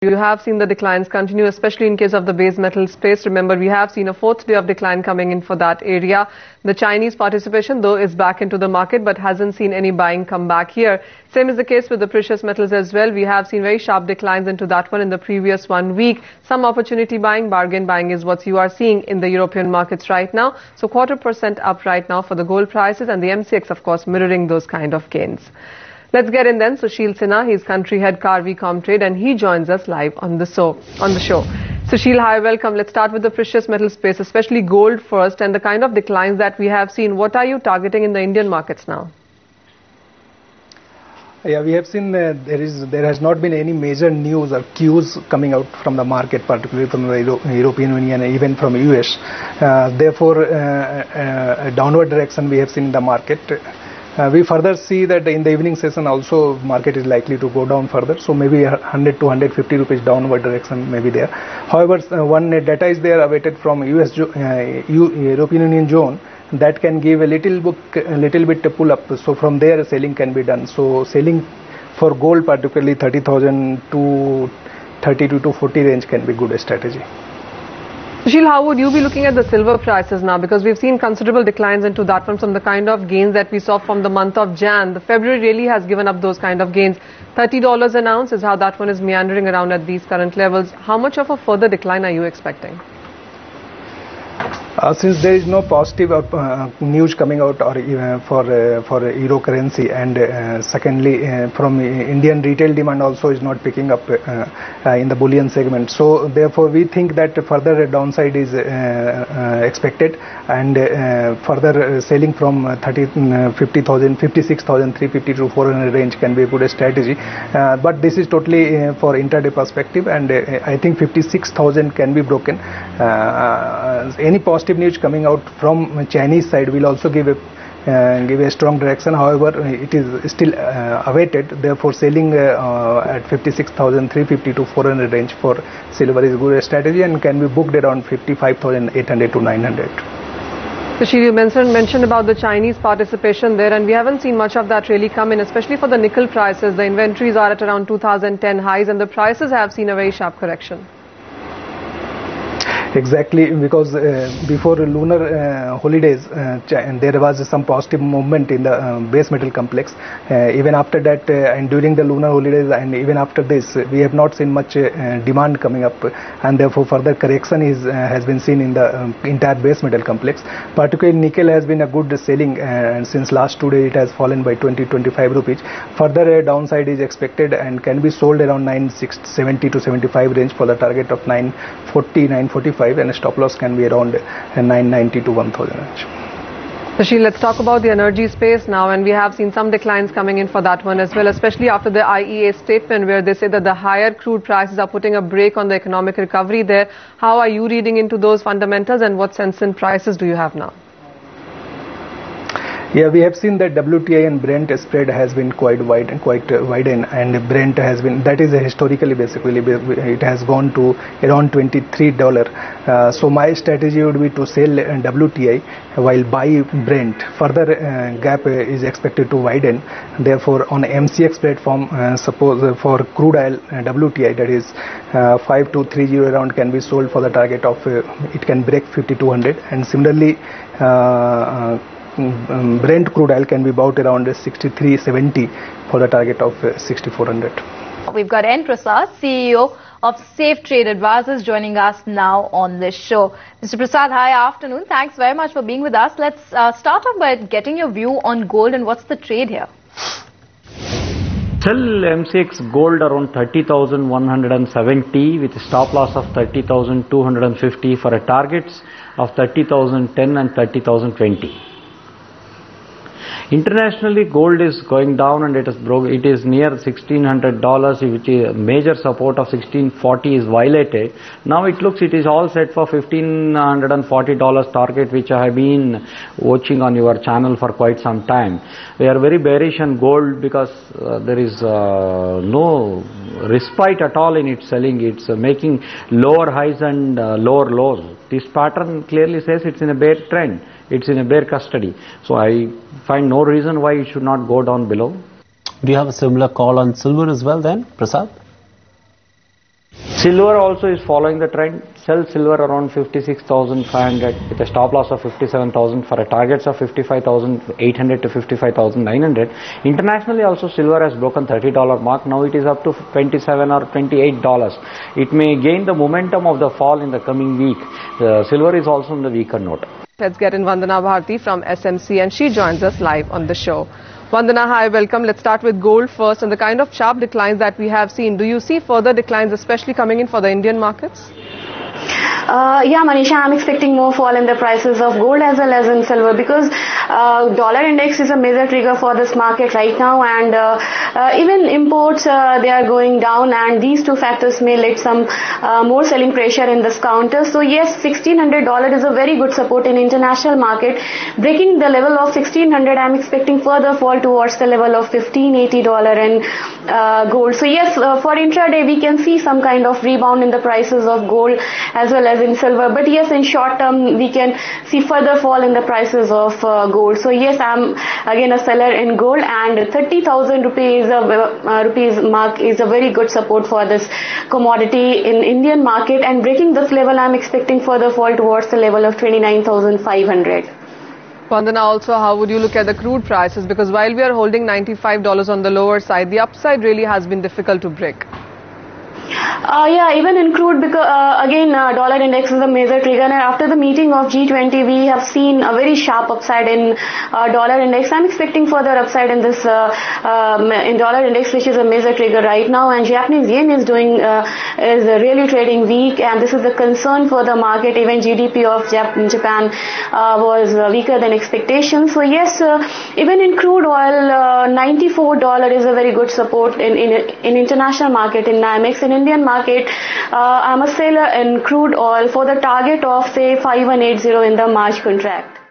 You have seen the declines continue, especially in case of the base metal space. Remember, we have seen a fourth day of decline coming in for that area. The Chinese participation, though, is back into the market, but hasn't seen any buying come back here. Same is the case with the precious metals as well. We have seen very sharp declines into that one in the previous 1 week. Some opportunity buying, bargain buying is what you are seeing in the European markets right now. So 0.25% up right now for the gold prices, and the MCX, of course, mirroring those kind of gains. Let's get in then. Sushil Sinha, he's country head Karvy Comtrade, and he joins us live on the show. Sushil, hi, welcome. Let's start with the precious metal space, especially gold first, and the kind of declines that we have seen. What are you targeting in the Indian markets now? Yeah, we have seen there has not been any major news or cues coming out from the market, particularly from the European Union and even from US. Therefore, a downward direction we have seen in the market. We further see that in the evening session also market is likely to go down further. So maybe 100 to 150 rupees downward direction may be there. However, one data is there awaited from European Union zone that can give a little bit pull up. So from there selling can be done. So selling for gold, particularly 30,000 to 32 to 40 range can be good strategy. Sushil, how would you be looking at the silver prices now? Because we've seen considerable declines into that one from the kind of gains that we saw from the month of Jan. The February really has given up those kind of gains. $30 an ounce is how that one is meandering around at these current levels. How much of a further decline are you expecting? Since there is no positive news coming out for euro currency, and secondly from Indian retail demand also is not picking up in the bullion segment, so therefore we think that further downside is expected, and further selling from 56,350 to 400 range can be a good strategy, but this is totally for intraday perspective, and I think 56,000 can be broken. Any positive news coming out from Chinese side will also give a strong direction. However, it is still awaited. Therefore, selling at 56,350 to 400 range for silver is a good strategy and can be booked around 55,800 to 900. Sushil, you mentioned about the Chinese participation there, and we haven't seen much of that really come in, especially for the nickel prices. The inventories are at around 2010 highs, and the prices have seen a very sharp correction. Exactly, because before lunar holidays, and there was some positive movement in the base metal complex. Even after that, and during the lunar holidays, and even after this, we have not seen much demand coming up, and therefore further correction has been seen in the entire base metal complex. Particularly nickel has been a good selling, and since last 2 days it has fallen by 20-25 rupees. Further downside is expected and can be sold around 970 to 75 range for the target of 940, 945. And a stop loss can be around 990 to 1000. Sushil, let's talk about the energy space now, and we have seen some declines coming in for that one as well, especially after the IEA statement where they say that the higher crude prices are putting a brake on the economic recovery there. How are you reading into those fundamentals, and what sense in prices do you have now? Yeah, we have seen that WTI and Brent spread has been quite wide and and Brent has been, that is historically basically, it has gone to around $23. So my strategy would be to sell WTI while buy Brent. Further gap is expected to widen. Therefore, on MCX platform, suppose for crude oil WTI, that is 5230 around, can be sold for the target of it can break 5200, and similarly Brent crude oil can be bought around 6370 for the target of 6400. We've got N. Prasad, CEO of Safe Trade Advisors, joining us now on this show. Mr. Prasad, hi, afternoon. Thanks very much for being with us. Let's start off by getting your view on gold and what's the trade here. Sell MCX gold around 30,170 with a stop loss of 30,250 for a targets of 30,010 and 30,020. Internationally, gold is going down and it is near $1,600, which is a major support of 1,640 is violated. Now it looks it is all set for $1,540 target, which I have been watching on your channel for quite some time. We are very bearish on gold because there is no respite at all in its selling. It's making lower highs and lower lows. This pattern clearly says it's in a bear trend. It's in a bear custody. So I find no reason why it should not go down below. Do you have a similar call on silver as well then, Prasad? Silver also is following the trend. Sell silver around 56,500 with a stop loss of 57,000 for a targets of 55,800 to 55,900. Internationally also silver has broken $30 mark. Now it is up to $27 or $28. It may gain the momentum of the fall in the coming week. The silver is also on the weaker note. Let's get in Vandana Bharti from SMC, and she joins us live on the show. Vandana, hi, welcome. Let's start with gold first, and the kind of sharp declines that we have seen. Do you see further declines, especially coming in for the Indian markets? Yeah, Manisha, I'm expecting more fall in the prices of gold as well as in silver, because dollar index is a major trigger for this market right now, and even imports, they are going down, and these two factors may lead some more selling pressure in this counter. So yes, $1,600 is a very good support in international market. Breaking the level of 1,600, I'm expecting further fall towards the level of $1,580 in gold. So yes, for intraday, we can see some kind of rebound in the prices of gold as well as in silver, but yes, in short term we can see further fall in the prices of gold. So yes, I'm again a seller in gold, and 30,000 rupees mark is a very good support for this commodity in Indian market, and breaking this level I'm expecting further fall towards the level of 29,500. Vandana, also how would you look at the crude prices, because while we are holding $95 on the lower side, the upside really has been difficult to break. Yeah, even in crude, because again dollar index is a major trigger, and after the meeting of G20 we have seen a very sharp upside in dollar index. I'm expecting further upside in this in dollar index, which is a major trigger right now, and Japanese yen is really trading weak, and this is the concern for the market. Even GDP of Japan was weaker than expectations. So yes, even in crude oil, $94 is a very good support in international market. In NYMEX, in Indian market, I'm a seller in crude oil for the target of say 5180 in the March contract.